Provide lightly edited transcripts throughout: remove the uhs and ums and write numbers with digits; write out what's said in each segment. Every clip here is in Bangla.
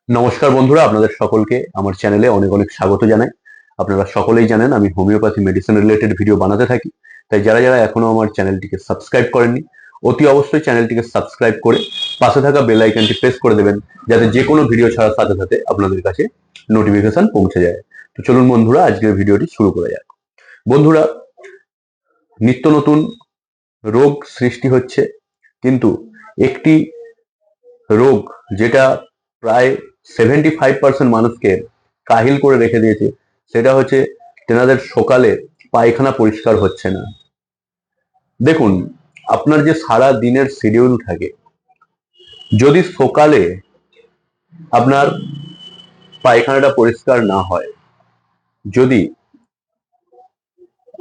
নমস্কার বন্ধুরা, আপনাদের সকলকে আমার চ্যানেলে অনেক অনেক স্বাগত জানাই। আপনারা সকলেই জানেন আমি হোমিওপ্যাথি মেডিসিন রিলেটেড ভিডিও বানাতে থাকি। তাই যারা যারা এখনো আমার চ্যানেলটিকে সাবস্ক্রাইব করেননি, অতি অবশ্যই চ্যানেলটিকে সাবস্ক্রাইব করে পাশে থাকা বেল আইকনটি প্রেস করে দেবেন, যাতে যে কোনো ভিডিও ছাড়ার সাথে সাথে আপনাদের কাছে নোটিফিকেশন পৌঁছে যায়। তো চলুন বন্ধুরা, আজকের ভিডিওটি শুরু করা যাক। বন্ধুরা, নিত্য নতুন রোগ সৃষ্টি হচ্ছে, কিন্তু একটি রোগ যেটা প্রায় 75% মানুষকে কাহিল করে রেখে দিয়েছে, সেটা হচ্ছে তেনাদের সকালে পায়খানা পরিষ্কার হচ্ছে না। দেখুন, আপনার যে সারা দিনের শিডিউল থাকে, যদি সকালে আপনার পায়খানাটা পরিষ্কার না হয়, যদি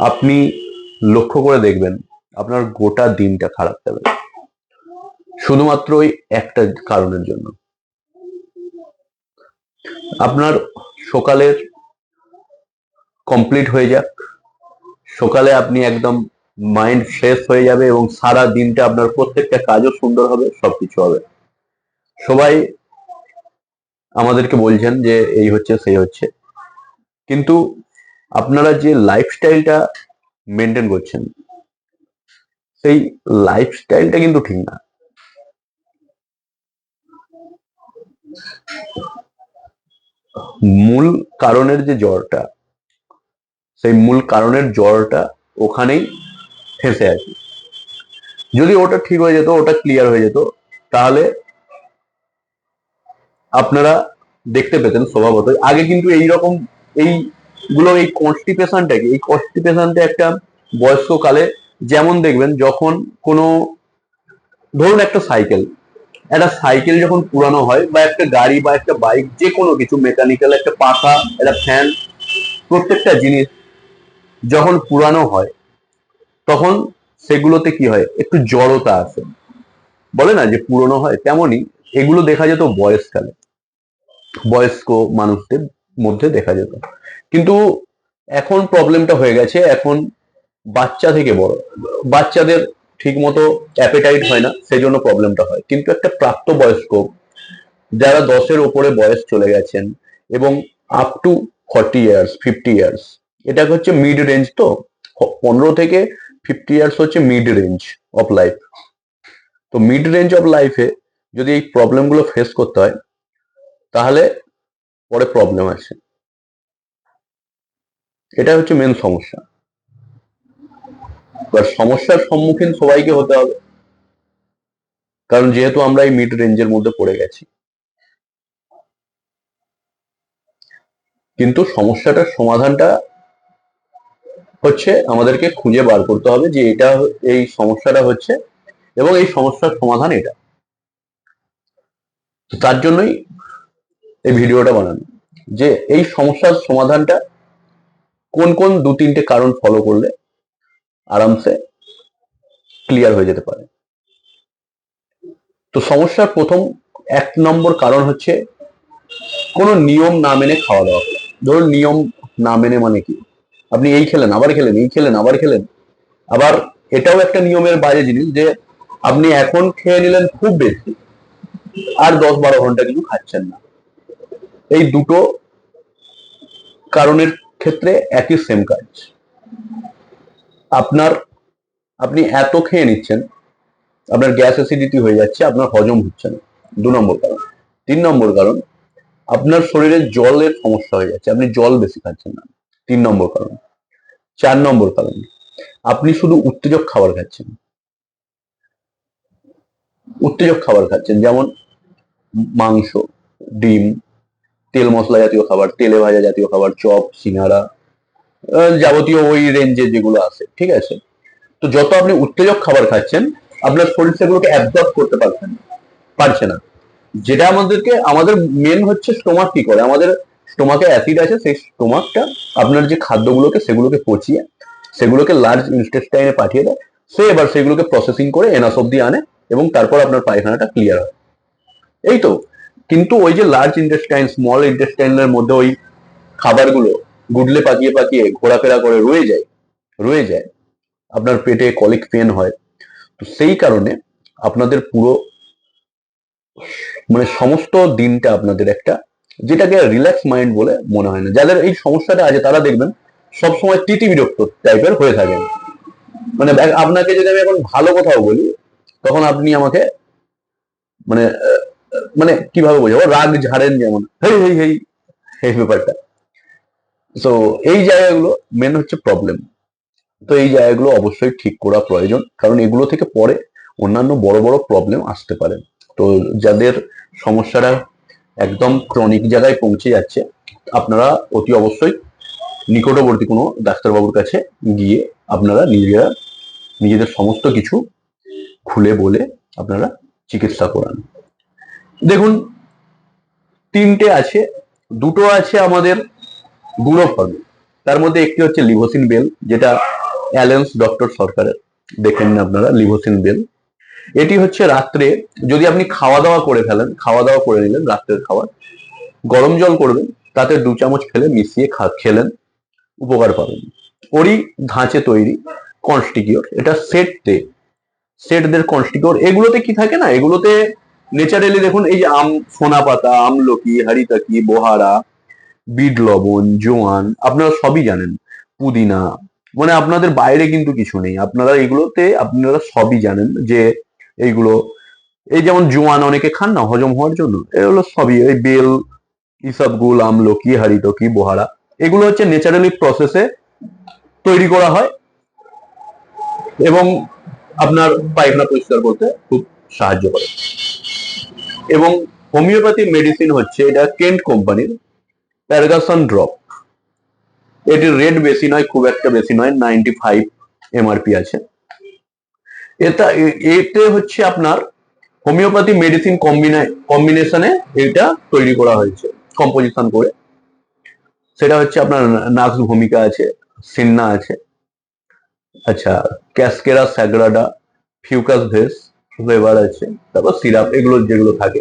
আপনি লক্ষ্য করে দেখবেন আপনার গোটা দিনটা খারাপ যাবে, শুধুমাত্র ওই একটা কারণের জন্য। আপনার সকালের কমপ্লিট হয়ে যাক, সকালে আপনি একদম মাইন্ড ফ্রেশ হয়ে যাবে এবং সারা দিনটা আপনার প্রত্যেকটা কাজও সুন্দর হবে, সবকিছু হবে। সবাই আমাদেরকে বলছেন যে এই হচ্ছে সেই হচ্ছে, কিন্তু আপনারা যে লাইফস্টাইলটা মেনটেন করছেন, সেই লাইফস্টাইলটা কিন্তু ঠিক না। মূল কারণের যে জ্বরটা, সেই মূল কারণের জ্বরটা ওখানেই ফেঁসে আছে। যদি ওটা ঠিক হয়ে যেত, ওটা ক্লিয়ার হয়ে যেত, তাহলে আপনারা দেখতে পেতেন স্বভাবত আগে কিন্তু এইরকম এইগুলো, এই কনস্টিপেশনটা একটা বয়স্ক কালে, যেমন দেখবেন যখন কোনো, ধরুন একটা সাইকেল যখন পুরানো হয়, বা একটা গাড়ি বা একটা বাইক, যে কোনো কিছু মেকানিক্যাল, একটা পাখা, একটা ফ্যান, প্রত্যেকটা জিনিস যখন পুরানো হয়, তখন সেগুলোতে কি হয়, একটু জড়তা আসে, বলে না যে পুরনো হয়, তেমনই এগুলো দেখা যেত বয়সকালে, বয়স্ক মানুষদের মধ্যে দেখা যেত। কিন্তু এখন প্রবলেমটা হয়ে গেছে, এখন বাচ্চা থেকে বড়, বাচ্চাদের ঠিক মতো অ্যাপেটাইট হয় না, সেই জন্য প্রবলেমটা হয়। কিন্তু একটা প্রাপ্তবয়স্ক, যারা 10-এর উপরে বয়স চলে গেছেন, এবং আপ টু 40 ইয়ার্স, 50 ইয়ার্স, এটা হচ্ছে মিড রেঞ্জ। তো 15 থেকে 50 ইয়ার্স হচ্ছে মিড রেঞ্জ অফ লাইফ। তো মিড রেঞ্জ অফ লাইফে যদি এই প্রবলেমগুলো ফেস করতে হয়, তাহলে পরে প্রবলেম আসে। এটা হচ্ছে মেন সমস্যা। এবার সমস্যার সম্মুখীন সবাইকে হতে হবে, কারণ যেহেতু আমরা এই মিড রেঞ্জের মধ্যে পড়ে গেছি। কিন্তু সমস্যাটার সমাধানটা হচ্ছে আমাদেরকে খুঁজে বার করতে হবে যে এটা, এই সমস্যাটা হচ্ছে, এবং এই সমস্যার সমাধান এটা। তার জন্যই এই ভিডিওটা বানানো, যে এই সমস্যার সমাধানটা কোন কোন 2-3টে কারণ ফলো করলে আরামসে ক্লিয়ার হয়ে যেতে পারে। তো সমস্যার প্রথম 1 নম্বর কারণ হচ্ছে কোনো নিয়ম না মেনে খাওয়া দাওয়া করা। ধরুন, নিয়ম না মেনে মানে কি, আপনি এই খেলেন আবার খেলেন, এই খেলেন আবার খেলেন। আবার এটাও একটা নিয়মের বাইরে জিনিস যে আপনি এখন খেয়ে নিলেন খুব বেশি, আর 10-12 ঘন্টা কিছু খাচ্ছেন না। এই দুটো কারণের ক্ষেত্রে একই সেম কাজ। আপনার, আপনি এত খেয়ে নিচ্ছেন, আপনার গ্যাস অ্যাসিডিটি হয়ে যাচ্ছে, আপনার হজম হচ্ছে না, 2 নম্বর কারণ। 3 নম্বর কারণ, আপনার শরীরে জলের সমস্যা হয়ে যাচ্ছে, আপনি জল বেশি খাচ্ছেন না, 3 নম্বর কারণ। 4 নম্বর কারণ, আপনি শুধু উত্তেজক খাবার খাচ্ছেন। উত্তেজক খাবার খাচ্ছেন যেমন মাংস, ডিম, তেল মশলা জাতীয় খাবার, তেলে ভাজা জাতীয় খাবার, চপ, সিঙ্গারা, যাবতীয় ওই রেঞ্জের যেগুলো আছে, ঠিক আছে। তো যত আপনি উত্তেজক খাবার খাচ্ছেন, আপনার শরীর সেগুলোকে অ্যাবজর্ব করতে পারছে না। যেটা আমাদের মেন হচ্ছে স্টোমাক কি করে, আমাদের স্টোমাকে অ্যাসিড আছে, সেই স্টোমাকটা আপনার যে খাদ্যগুলোকে, সেগুলোকে পচিয়ে সেগুলোকে লার্জ ইন্টেস্টাইনে পাঠিয়ে দেয়। সে এবার সেগুলোকে প্রসেসিং করে এনাস অব্দি আনে, এবং তারপর আপনার পায়খানাটা ক্লিয়ার হয়, এই তো। কিন্তু ওই যে লার্জ ইন্টেস্টাইন, স্মল ইন্টেস্টাইনের মধ্যে ওই খাবারগুলো গুডলে পাকিয়ে পাকিয়ে ঘোরাফেরা করে রয়ে যায়, আপনার পেটে কলিক পেন হয়। তো সেই কারণে আপনাদের পুরো মানে সমস্ত দিনটা আপনাদের একটা, যেটাকে রিল্যাক্স মাইন্ড বলে মনে হয় না। যাদের এই সমস্যাটা আছে তারা দেখবেন সবসময় বিরক্ত টাইপের হয়ে থাকেন। মানে আপনাকে যদি আমি এখন ভালো কথাও বলি, তখন আপনি আমাকে মানে মানে কিভাবে বোঝাবো, রাগ ঝাড়েন যেমন, হেই হেই হেই, এই ব্যাপারটা। তো এই জায়গাগুলো মেন হচ্ছে প্রবলেম। তো এই জায়গাগুলো অবশ্যই ঠিক করা প্রয়োজন, কারণ এগুলো থেকে পরে অন্যান্য বড় বড় প্রবলেম আসতে পারে। তো যাদের সমস্যাটা একদম ক্রনিক জায়গায় পৌঁছে যাচ্ছে, আপনারা অতি অবশ্যই নিকটবর্তী কোনো ডাক্তারবাবুর কাছে গিয়ে আপনারা নিজেদের সমস্ত কিছু খুলে বলে আপনারা চিকিৎসা করান। দেখুন, তিনটে আছে, দুটো আছে আমাদের গুঁড়ো ফর্মে। তার মধ্যে একটি হচ্ছে লিভোসিন বেল, যেটা অ্যালেন্স ডক্টর সরকারের, দেখেন না আপনারা, লিভোসিন বেল। এটি হচ্ছে রাত্রে যদি আপনি খাওয়া দাওয়া করে ফেলেন, খাওয়া দাওয়া করে নিলেন রাত্রের খাবার, গরম জল করবেন, তাতে 2 চামচ ফেলে মিশিয়ে খেলেন, উপকার পাবেন। ওরই ধাঁচে তৈরি কনস্টিকিওর, এটা সেটদের কনস্টিকিওর। এগুলোতে কি থাকে না, এগুলোতে নেচারালি দেখুন, এই যে সোনা পাতা, আমলকি, হারিতাকি, বোহারা, বিট লবণ, জোয়ান, আপনারা সবই জানেন, পুদিনা, মানে আপনাদের বাইরে কিন্তু কিছু নেই, আপনারা এগুলোতে আপনারা সবই জানেন যে এইগুলো, এই যেমন জোয়ান অনেকে খান না হজম হওয়ার জন্য, এগুলো সবই, এই বেল, ইসবগুল, আমলকি, হারিতকি, বোহারা, এগুলো হচ্ছে ন্যাচারালি প্রসেসে তৈরি করা হয় এবং আপনার পায়খানা পরিষ্কার করতে খুব সাহায্য করে। এবং হোমিওপ্যাথি মেডিসিন হচ্ছে এটা কেন্ট কোম্পানির প্যারাগাসন ড্রপ। এটির রেট বেশি নয়, খুব একটা বেশি নয়, 95 এমআরপি আছে। এতে হচ্ছে আপনার হোমিওপ্যাথি মেডিসিন কম্বিনেশনে এটা তৈরি করা হয়েছে, কম্পোজিশন করে। সেটা হচ্ছে আপনার নাক্স ভূমিকা আছে, সিন্না আছে, আচ্ছা, ক্যাসকেরা স্যাগ্রাডা, ফিউকাস ভেস, ফ্লেভার আছে, তারপর সিরাপ, এগুলো যেগুলো থাকে।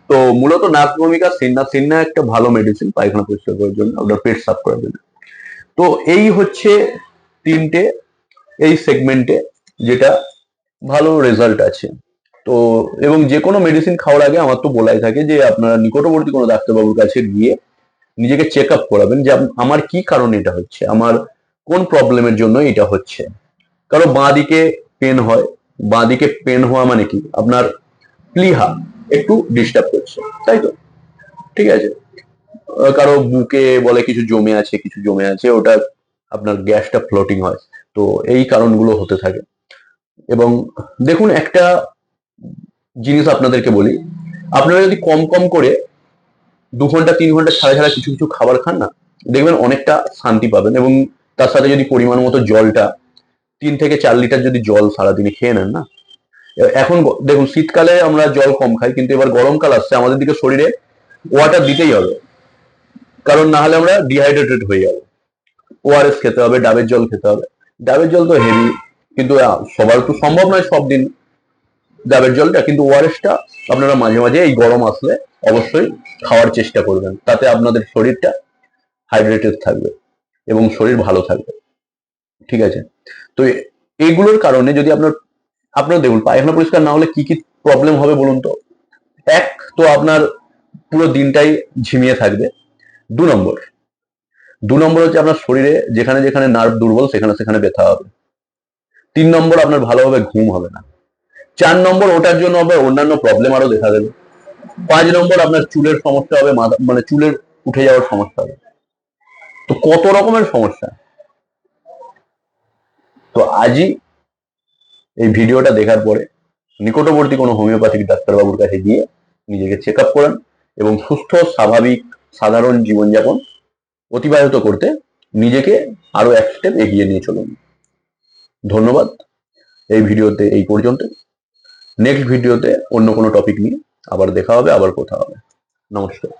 তো মূলত নাক্স ভূমিকা, সিন্না একটা ভালো মেডিসিন পায়খানা পরিষ্কার করার জন্য, আপনার পেট সাফ করার জন্য। তো এই হচ্ছে তিনটে এই সেগমেন্টে যেটা ভালো রেজাল্ট আছে। তো এবং যে কোনো মেডিসিন খাওয়ার আগে আমার তো বলাই থাকে যে আপনারা নিকটবর্তী কোনো ডাক্তারবাবুর কাছে গিয়ে নিজেকে চেক আপ করাবেন যে আমার কি কারণে এটা হচ্ছে, আমার কোন প্রবলেমের জন্য এটা হচ্ছে। কারো বাঁ দিকে পেন হয়, বাঁ দিকে পেন হওয়া মানে কি, আপনার প্লিহা একটু ডিস্টার্ব করছে, তাই তো, ঠিক আছে। কারো বুকে বলে কিছু জমে আছে, কিছু জমে আছে, ওটা আপনার গ্যাসটা ফ্লোটিং হয়। তো এই কারণগুলো হতে থাকে। এবং দেখুন, একটা জিনিস আপনাদেরকে বলি, আপনারা যদি কম কম করে 2 ঘন্টা 3 ঘন্টা ছাড়া ছাড়া কিছু কিছু খাবার খান না, দেখবেন অনেকটা শান্তি পাবেন। এবং তার সাথে যদি পরিমাণ মতো জলটা 3 থেকে 4 লিটার যদি জল সারাদিনে খেয়ে নেন না, এখন দেখুন শীতকালে আমরা জল কম খাই, কিন্তু এবার গরমকাল আসছে, আমাদের দিকে শরীরে ওয়াটার দিতেই হবে, কারণ না হলে আমরা ডিহাইড্রেটেড হয়ে যাবো। ওআরএস খেতে হবে, ডাবের জল খেতে হবে। ডাবের জল তো হেভি, কিন্তু সবার তো সম্ভব নয় সব দিন ডাবের জলটা, কিন্তু ওআরএসটা আপনারা মাঝে মাঝে এই গরম আসলে অবশ্যই খাওয়ার চেষ্টা করবেন, তাতে আপনাদের শরীরটা হাইড্রেটেড থাকবে এবং শরীর ভালো থাকবে, ঠিক আছে। তো এইগুলোর কারণে যদি আপনার দেখুন, পায়খানা পরিষ্কার না হলে কি কি প্রবলেম হবে বলুন তো। এক, তো আপনার পুরো দিনটাই ঝিমিয়ে থাকবে। 2 নম্বর, 2 নম্বর হচ্ছে আপনার শরীরে যেখানে যেখানে নার্ভ দুর্বল সেখানে সেখানে ব্যথা হবে। 3 নম্বর, আপনার ভালোভাবে ঘুম হবে না। 4 নম্বর, ওটার জন্য হবে অন্যান্য প্রবলেম আরো দেখা দেবে। 5 নম্বর, আপনার চুলের সমস্যা হবে, মানে চুলের উঠে যাওয়ার সমস্যা হবে। তো কত রকমের সমস্যা। তো আজই এই ভিডিওটা দেখার পরে নিকটবর্তী কোনো হোমিওপ্যাথিক ডাক্তারবাবুর কাছে গিয়ে নিজেকে চেক আপ করান এবং সুস্থ, স্বাভাবিক, সাধারণ জীবনযাপন অতিবাহিত করতে নিজেকে আরো এক স্টেপ এগিয়ে নিয়ে চলুন। ধন্যবাদ। এই ভিডিওতে এই পর্যন্ত। নেক্সট ভিডিওতে অন্য কোনো টপিক নিয়ে আবার দেখা হবে, আবার কথা হবে। নমস্কার।